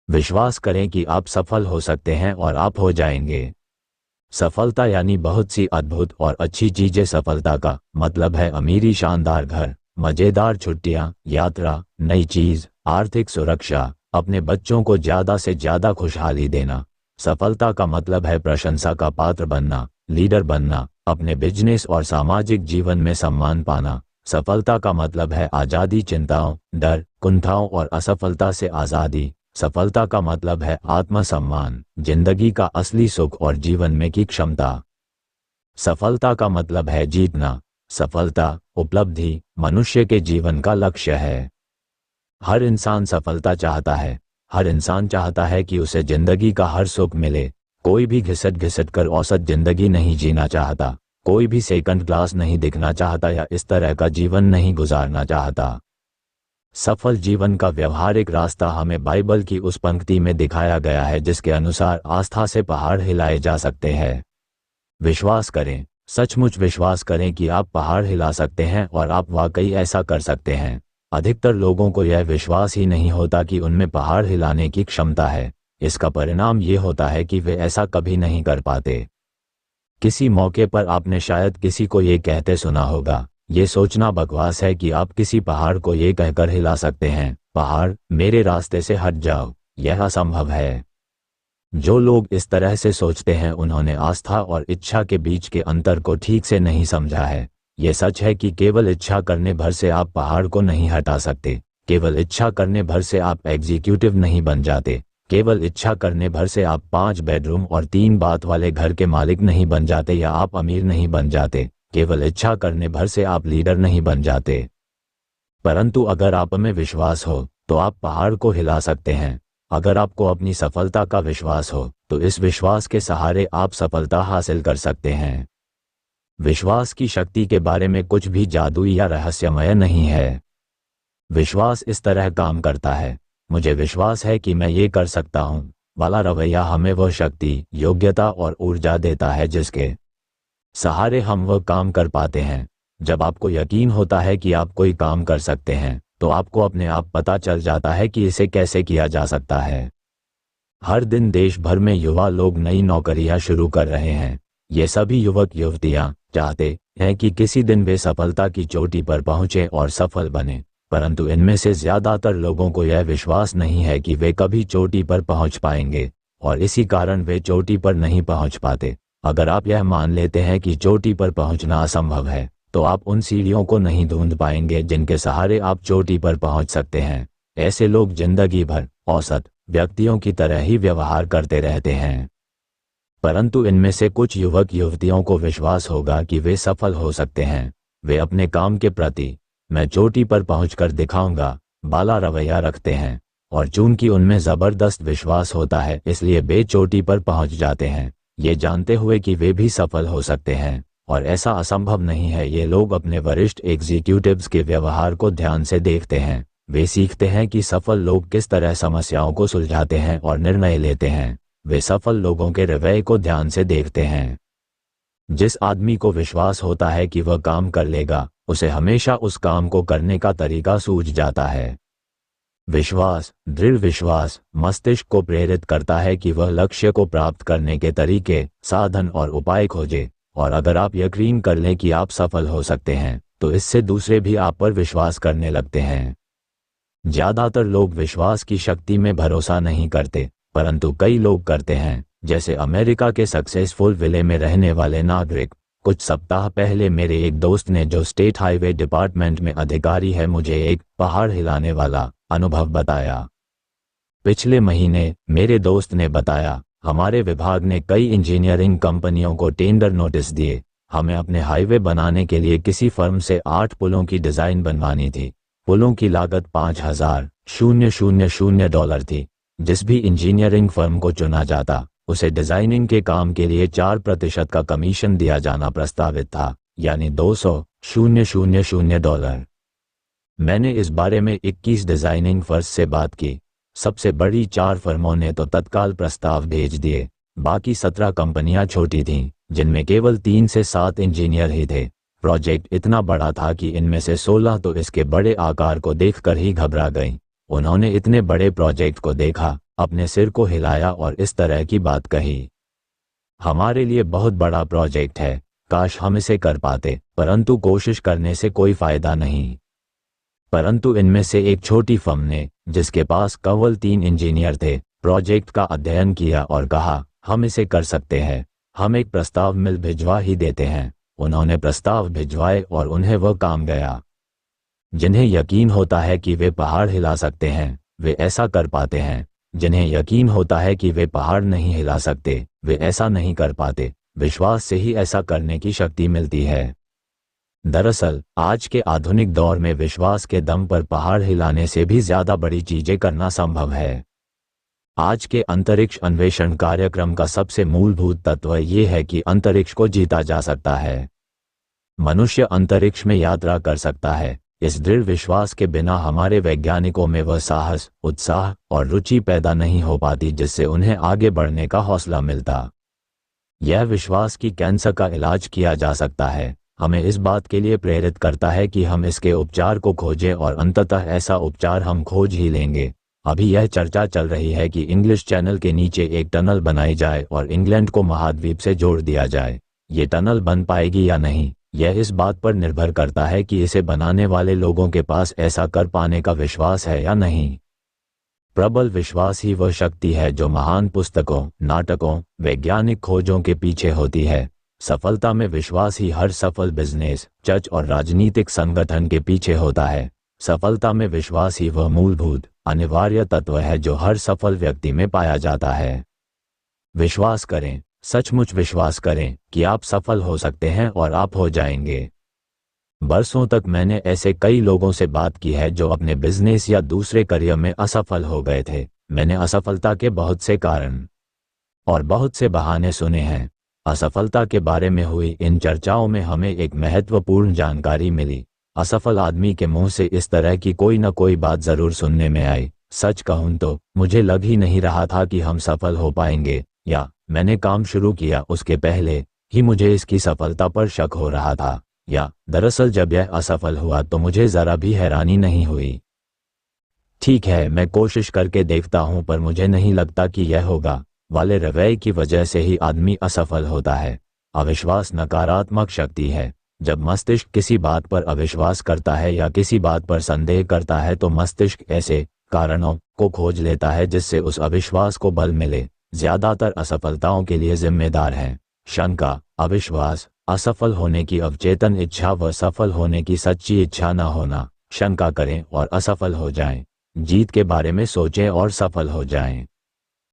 विश्वास करें कि आप सफल हो सकते हैं और आप हो जाएंगे। सफलता यानी बहुत सी अद्भुत और अच्छी चीजें। सफलता का मतलब है अमीरी, शानदार घर, मजेदार छुट्टियां, यात्रा, नई चीज, आर्थिक सुरक्षा, अपने बच्चों को ज्यादा से ज्यादा खुशहाली देना। सफलता का मतलब है प्रशंसा का पात्र बनना, लीडर बनना, अपने बिजनेस और सामाजिक जीवन में सम्मान पाना। सफलता का मतलब है आजादी, चिंताओं, डर, कुंठाओं और असफलता से आजादी। सफलता का मतलब है आत्मसम्मान, जिंदगी का असली सुख और जीवन में की क्षमता। सफलता का मतलब है जीतना। सफलता, उपलब्धि, मनुष्य के जीवन का लक्ष्य है। हर इंसान सफलता चाहता है। हर इंसान चाहता है कि उसे जिंदगी का हर सुख मिले। कोई भी घिसट घिसट कर औसत जिंदगी नहीं जीना चाहता। कोई भी सेकंड क्लास नहीं दिखना चाहता या इस तरह का जीवन नहीं गुजारना चाहता। सफल जीवन का व्यवहारिक रास्ता हमें बाइबल की उस पंक्ति में दिखाया गया है जिसके अनुसार आस्था से पहाड़ हिलाए जा सकते हैं। विश्वास करें, सचमुच विश्वास करें कि आप पहाड़ हिला सकते हैं और आप वाकई ऐसा कर सकते हैं। अधिकतर लोगों को यह विश्वास ही नहीं होता कि उनमें पहाड़ हिलाने की क्षमता है। इसका परिणाम ये होता है कि वे ऐसा कभी नहीं कर पाते। किसी मौके पर आपने शायद किसी को ये कहते सुना होगा, ये सोचना बकवास है कि आप किसी पहाड़ को ये कहकर हिला सकते हैं, पहाड़ मेरे रास्ते से हट जाओ, यह असंभव है। जो लोग इस तरह से सोचते हैं उन्होंने आस्था और इच्छा के बीच के अंतर को ठीक से नहीं समझा है। ये सच है कि केवल इच्छा करने भर से आप पहाड़ को नहीं हटा सकते। केवल इच्छा करने भर से आप एग्जीक्यूटिव नहीं बन जाते। केवल इच्छा करने भर से आप 5 बेडरूम और 3 बाथ वाले घर के मालिक नहीं बन जाते या आप अमीर नहीं बन जाते। केवल इच्छा करने भर से आप लीडर नहीं बन जाते। परंतु अगर आप में विश्वास हो तो आप पहाड़ को हिला सकते हैं। अगर आपको अपनी सफलता का विश्वास हो तो इस विश्वास के सहारे आप सफलता हासिल कर सकते हैं। विश्वास की शक्ति के बारे में कुछ भी जादुई या रहस्यमय नहीं है। विश्वास इस तरह काम करता है, मुझे विश्वास है कि मैं ये कर सकता हूँ वाला रवैया हमें वह शक्ति, योग्यता और ऊर्जा देता है जिसके सहारे हम वह काम कर पाते हैं। जब आपको यकीन होता है कि आप कोई काम कर सकते हैं तो आपको अपने आप पता चल जाता है कि इसे कैसे किया जा सकता है। हर दिन देश भर में युवा लोग नई नौकरियां शुरू कर रहे हैं। ये सभी युवक युवतियां चाहते हैं कि किसी दिन वे सफलता की चोटी पर पहुंचे और सफल बने, परंतु इनमें से ज्यादातर लोगों को यह विश्वास नहीं है कि वे कभी चोटी पर पहुंच पाएंगे और इसी कारण वे चोटी पर नहीं पहुंच पाते। अगर आप यह मान लेते हैं कि चोटी पर पहुंचना असंभव है तो आप उन सीढ़ियों को नहीं ढूंढ पाएंगे जिनके सहारे आप चोटी पर पहुंच सकते हैं। ऐसे लोग जिंदगी भर औसत व्यक्तियों की तरह ही व्यवहार करते रहते हैं। परंतु इनमें से कुछ युवक युवतियों को विश्वास होगा कि वे सफल हो सकते हैं। वे अपने काम के प्रति मैं चोटी पर पहुंचकर दिखाऊंगा बाला रवैया रखते हैं और चूंकि उनमें जबरदस्त विश्वास होता है इसलिए वे चोटी पर पहुंच जाते हैं, ये जानते हुए कि वे भी सफल हो सकते हैं। और ऐसा असंभव नहीं है। ये लोग अपने वरिष्ठ एग्जीक्यूटिव्स के व्यवहार को ध्यान से देखते हैं। वे सीखते हैं कि सफल लोग किस तरह समस्याओं को सुलझाते हैं और निर्णय लेते हैं। वे सफल लोगों के रवैये को ध्यान से देखते हैं। जिस आदमी को विश्वास होता है कि वह काम कर लेगा, उसे हमेशा उस काम को करने का तरीका सूझ जाता है। विश्वास, दृढ़ विश्वास, मस्तिष्क को प्रेरित करता है कि वह लक्ष्य को प्राप्त करने के तरीके, साधन और उपाय खोजे। और अगर आप यकीन कर लें कि आप सफल हो सकते हैं तो इससे दूसरे भी आप पर विश्वास करने लगते हैं। ज्यादातर लोग विश्वास की शक्ति में भरोसा नहीं करते, परंतु कई लोग करते हैं, जैसे अमेरिका के सक्सेसफुल विले में रहने वाले नागरिक। कुछ सप्ताह पहले मेरे एक दोस्त ने, जो स्टेट हाईवे डिपार्टमेंट में अधिकारी है, मुझे एक पहाड़ हिलाने वाला अनुभव बताया। पिछले महीने मेरे दोस्त ने बताया, हमारे विभाग ने कई इंजीनियरिंग कंपनियों को टेंडर नोटिस दिए। हमें अपने हाईवे बनाने के लिए किसी फर्म से 8 पुलों की डिजाइन बनवानी थी। पुलों की लागत $5,000 थी। जिस भी इंजीनियरिंग फर्म को चुना जाता उसे डिजाइनिंग के काम के लिए 4% का कमीशन दिया जाना प्रस्तावित था, यानी $200,000। मैंने इस बारे में 21 डिजाइनिंग फर्म्स से बात की। सबसे बड़ी 4 फर्मों ने तो तत्काल प्रस्ताव भेज दिए। बाकी 17 कंपनियां छोटी थीं, जिनमें केवल 3 से 7 इंजीनियर ही थे। प्रोजेक्ट इतना बड़ा था कि इनमें से 16 तो इसके बड़े आकार को देखकर ही घबरा गईं। उन्होंने इतने बड़े प्रोजेक्ट को देखा, अपने सिर को हिलाया और इस तरह की बात कही, हमारे लिए बहुत बड़ा प्रोजेक्ट है, काश हम इसे कर पाते, परंतु कोशिश करने से कोई फायदा नहीं। परंतु इनमें से एक छोटी फर्म ने, जिसके पास केवल 3 इंजीनियर थे, प्रोजेक्ट का अध्ययन किया और कहा, हम इसे कर सकते हैं, हम एक प्रस्ताव मिल भिजवा ही देते हैं। उन्होंने प्रस्ताव भिजवाए और उन्हें वह काम गया। जिन्हें यकीन होता है कि वे पहाड़ हिला सकते हैं, वे ऐसा कर पाते हैं। जिन्हें यकीन होता है कि वे पहाड़ नहीं हिला सकते, वे ऐसा नहीं कर पाते। विश्वास से ही ऐसा करने की शक्ति मिलती है। दरअसल आज के आधुनिक दौर में विश्वास के दम पर पहाड़ हिलाने से भी ज्यादा बड़ी चीजें करना संभव है। आज के अंतरिक्ष अन्वेषण कार्यक्रम का सबसे मूलभूत तत्व यह है कि अंतरिक्ष को जीता जा सकता है। मनुष्य अंतरिक्ष में यात्रा कर सकता है। इस दृढ़ विश्वास के बिना हमारे वैज्ञानिकों में वह साहस, उत्साह और रुचि पैदा नहीं हो पाती जिससे उन्हें आगे बढ़ने का हौसला मिलता। यह विश्वास कि कैंसर का इलाज किया जा सकता है हमें इस बात के लिए प्रेरित करता है कि हम इसके उपचार को खोजें और अंततः ऐसा उपचार हम खोज ही लेंगे। अभी यह चर्चा चल रही है कि इंग्लिश चैनल के नीचे एक टनल बनाई जाए और इंग्लैंड को महाद्वीप से जोड़ दिया जाए। ये टनल बन पाएगी या नहीं, यह इस बात पर निर्भर करता है कि इसे बनाने वाले लोगों के पास ऐसा कर पाने का विश्वास है या नहीं। प्रबल विश्वास ही वह शक्ति है जो महान पुस्तकों, नाटकों, वैज्ञानिक खोजों के पीछे होती है। सफलता में विश्वास ही हर सफल बिजनेस, चर्च और राजनीतिक संगठन के पीछे होता है। सफलता में विश्वास ही वह मूलभूत, अनिवार्य तत्व है जो हर सफल व्यक्ति में पाया जाता है। विश्वास करें, सचमुच विश्वास करें कि आप सफल हो सकते हैं और आप हो जाएंगे। बरसों तक मैंने ऐसे कई लोगों से बात की है जो अपने बिजनेस या दूसरे करियर में असफल हो गए थे। मैंने असफलता के बहुत से कारण और बहुत से बहाने सुने हैं। असफलता के बारे में हुई इन चर्चाओं में हमें एक महत्वपूर्ण जानकारी मिली। असफल आदमी के मुंह से इस तरह की कोई न कोई बात जरूर सुनने में आई। सच कहूं तो मुझे लग ही नहीं रहा था कि हम सफल हो पाएंगे, या मैंने काम शुरू किया उसके पहले ही मुझे इसकी सफलता पर शक हो रहा था, या दरअसल जब यह असफल हुआ तो मुझे जरा भी हैरानी नहीं हुई। ठीक है, मैं कोशिश करके देखता हूं पर मुझे नहीं लगता कि यह होगा वाले रवैये की वजह से ही आदमी असफल होता है। अविश्वास नकारात्मक शक्ति है। जब मस्तिष्क किसी बात पर अविश्वास करता है या किसी बात पर संदेह करता है तो मस्तिष्क ऐसे कारणों को खोज लेता है जिससे उस अविश्वास को बल मिले। ज्यादातर असफलताओं के लिए जिम्मेदार हैं शंका, अविश्वास, असफल होने की अवचेतन इच्छा व सफल होने की सच्ची इच्छा न होना। शंका करें और असफल हो जाएं, जीत के बारे में सोचें और सफल हो जाएं।